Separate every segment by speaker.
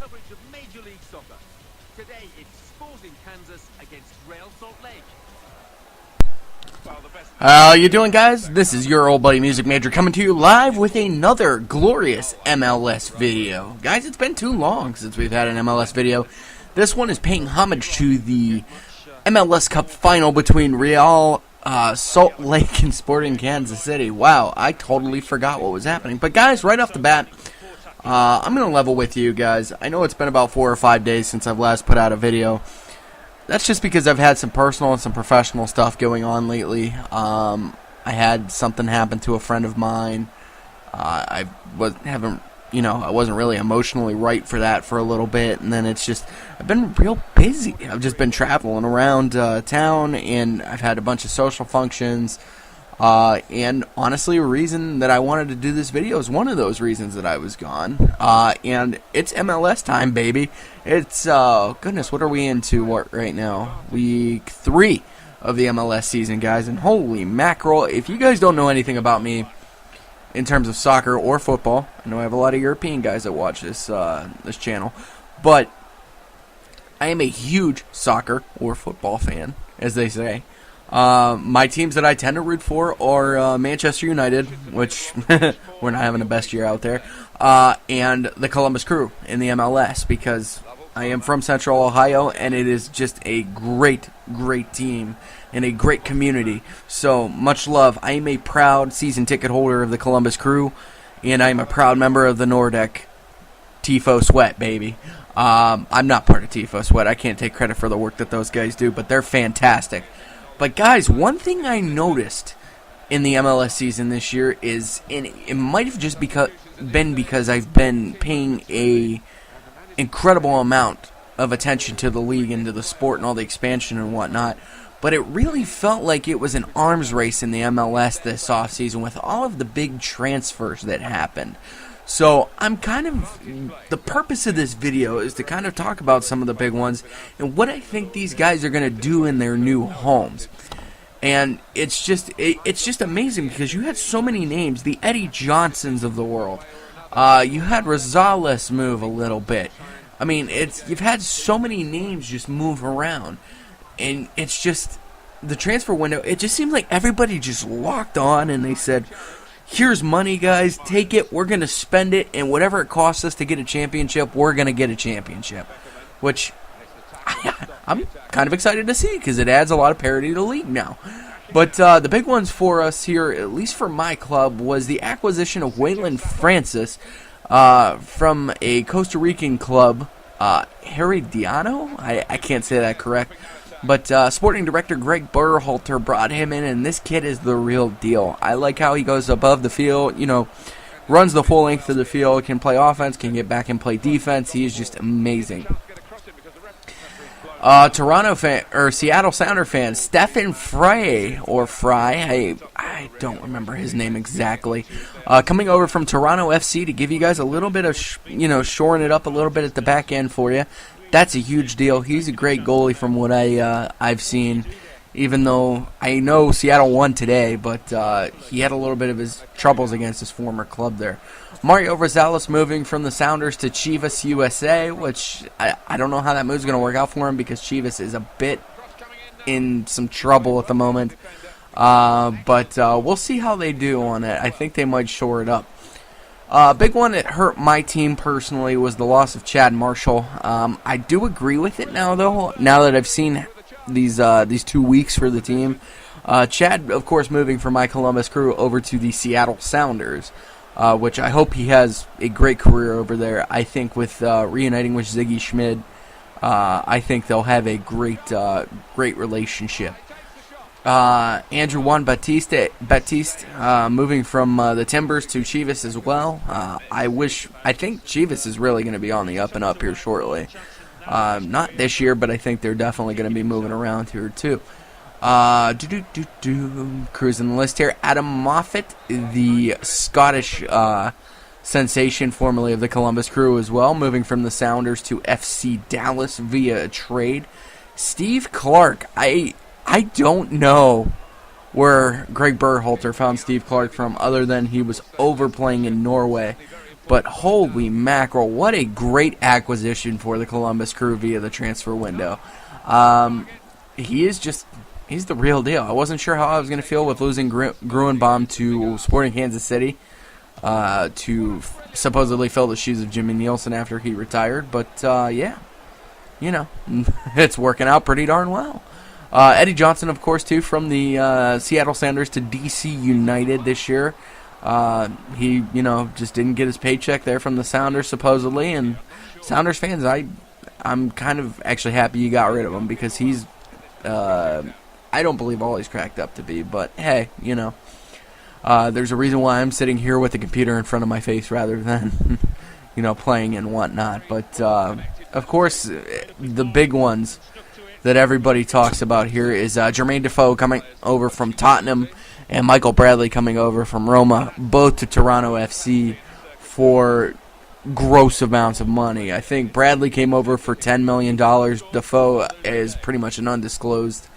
Speaker 1: coverage of Major League Soccer. Today it's Sporting Kansas against Real Salt Lake.
Speaker 2: How you doing, guys? This is your old buddy Music Major coming to you live with another glorious MLS video. Guys, it's been too long since we've had an MLS video. This one is paying homage to the MLS Cup final between Real Salt Lake and Sporting Kansas City. Wow, I totally forgot what was happening. But guys, right off the bat, I'm going to level with you guys. I know it's been about 4 or 5 days since I've last put out a video. That's just because I've had some personal and some professional stuff going on lately. I had something happen to a friend of mine. I wasn't really emotionally right for that for a little bit, and then I've been real busy. I've just been traveling around town, and I've had a bunch of social functions. And honestly, a reason that I wanted to do this video is one of those reasons that I was gone. And it's MLS time, baby. It's, goodness, what are we into right now? Week 3 of the MLS season, guys. And holy mackerel, if you guys don't know anything about me in terms of soccer or football, I know I have a lot of European guys that watch this channel, but I am a huge soccer or football fan, as they say. My teams that I tend to root for are Manchester United, which we're not having the best year out there, and the Columbus Crew in the MLS, because I am from Central Ohio, and it is just a great, great team and a great community. So, much love. I am a proud season ticket holder of the Columbus Crew, and I am a proud member of the Nordic Tifo Sweat, baby. I'm not part of Tifo Sweat. I can't take credit for the work that those guys do, but they're fantastic. But guys, one thing I noticed in the MLS season this year is, and it might have just been because I've been paying a incredible amount of attention to the league and to the sport and all the expansion and whatnot, but it really felt like it was an arms race in the MLS this offseason with all of the big transfers that happened. So the purpose of this video is to kind of talk about some of the big ones and what I think these guys are going to do in their new homes. And it's just amazing because you had so many names, the Eddie Johnsons of the world. You had Rosales move a little bit. I mean, you've had so many names just move around, and it's just the transfer window. It just seems like everybody just locked on and they said, here's money, guys, take it, we're going to spend it, and whatever it costs us to get a championship, we're going to get a championship. Which I'm kind of excited to see because it adds a lot of parity to the league now. But the big ones for us here, at least for my club, was the acquisition of Waylon Francis from a Costa Rican club, Herediano? I can't say that correct. But sporting director Greg Berhalter brought him in, and this kid is the real deal. I like how he goes above the field, runs the full length of the field, can play offense, can get back and play defense. He is just amazing. Seattle Sounder fan, Stephen Fry, I don't remember his name exactly, coming over from Toronto FC to give you guys a little bit of, shoring it up a little bit at the back end for you. That's a huge deal. He's a great goalie from what I've seen, even though I know Seattle won today, but he had a little bit of his troubles against his former club there. Mario Rosales moving from the Sounders to Chivas USA, which I don't know how that move's going to work out for him because Chivas is a bit in some trouble at the moment. But we'll see how they do on it. I think they might shore it up. Big one that hurt my team personally was the loss of Chad Marshall. I do agree with it now, though, now that I've seen these 2 weeks for the team. Chad, of course, moving from my Columbus Crew over to the Seattle Sounders, which I hope he has a great career over there. I think with reuniting with Ziggy Schmid, I think they'll have a great relationship. Andrew Juan Batiste moving from the Timbers to Chivas as well. I think Chivas is really going to be on the up and up here shortly. Not this year, but I think they're definitely going to be moving around here too. Cruising the list here. Adam Moffat, the Scottish sensation, formerly of the Columbus Crew as well, moving from the Sounders to FC Dallas via a trade. Steve Clark, I don't know where Greg Berhalter found Steve Clark from other than he was overplaying in Norway. But holy mackerel, what a great acquisition for the Columbus Crew via the transfer window. He's the real deal. I wasn't sure how I was going to feel with losing Gruenbaum to Sporting Kansas City to supposedly fill the shoes of Jimmy Nielsen after he retired. But, yeah, you know, it's working out pretty darn well. Eddie Johnson, of course, too, from the Seattle Sounders to DC United this year. He, you know, just didn't get his paycheck there from the Sounders, supposedly. And Sounders fans, I'm kind of actually happy you got rid of him because he's, I don't believe all he's cracked up to be. But, hey, you know, there's a reason why I'm sitting here with the computer in front of my face rather than, you know, playing and whatnot. But, of course, the big ones that everybody talks about here is Jermaine Defoe coming over from Tottenham and Michael Bradley coming over from Roma, both to Toronto FC for gross amounts of money. I think Bradley came over for $10 million. Defoe is pretty much an undisclosed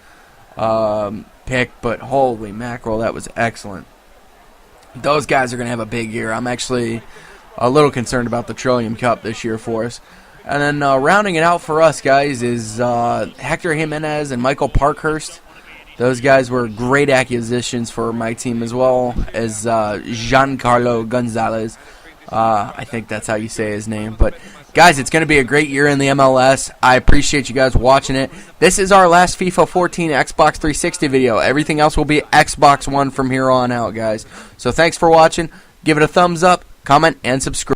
Speaker 2: pick, but holy mackerel, that was excellent. Those guys are going to have a big year. I'm actually a little concerned about the Trillium Cup this year for us. And then rounding it out for us, guys, is Hector Jimenez and Michael Parkhurst. Those guys were great acquisitions for my team, as well as Giancarlo Gonzalez. I think that's how you say his name. But, guys, it's going to be a great year in the MLS. I appreciate you guys watching it. This is our last FIFA 14 Xbox 360 video. Everything else will be Xbox One from here on out, guys. So thanks for watching. Give it a thumbs up, comment, and subscribe.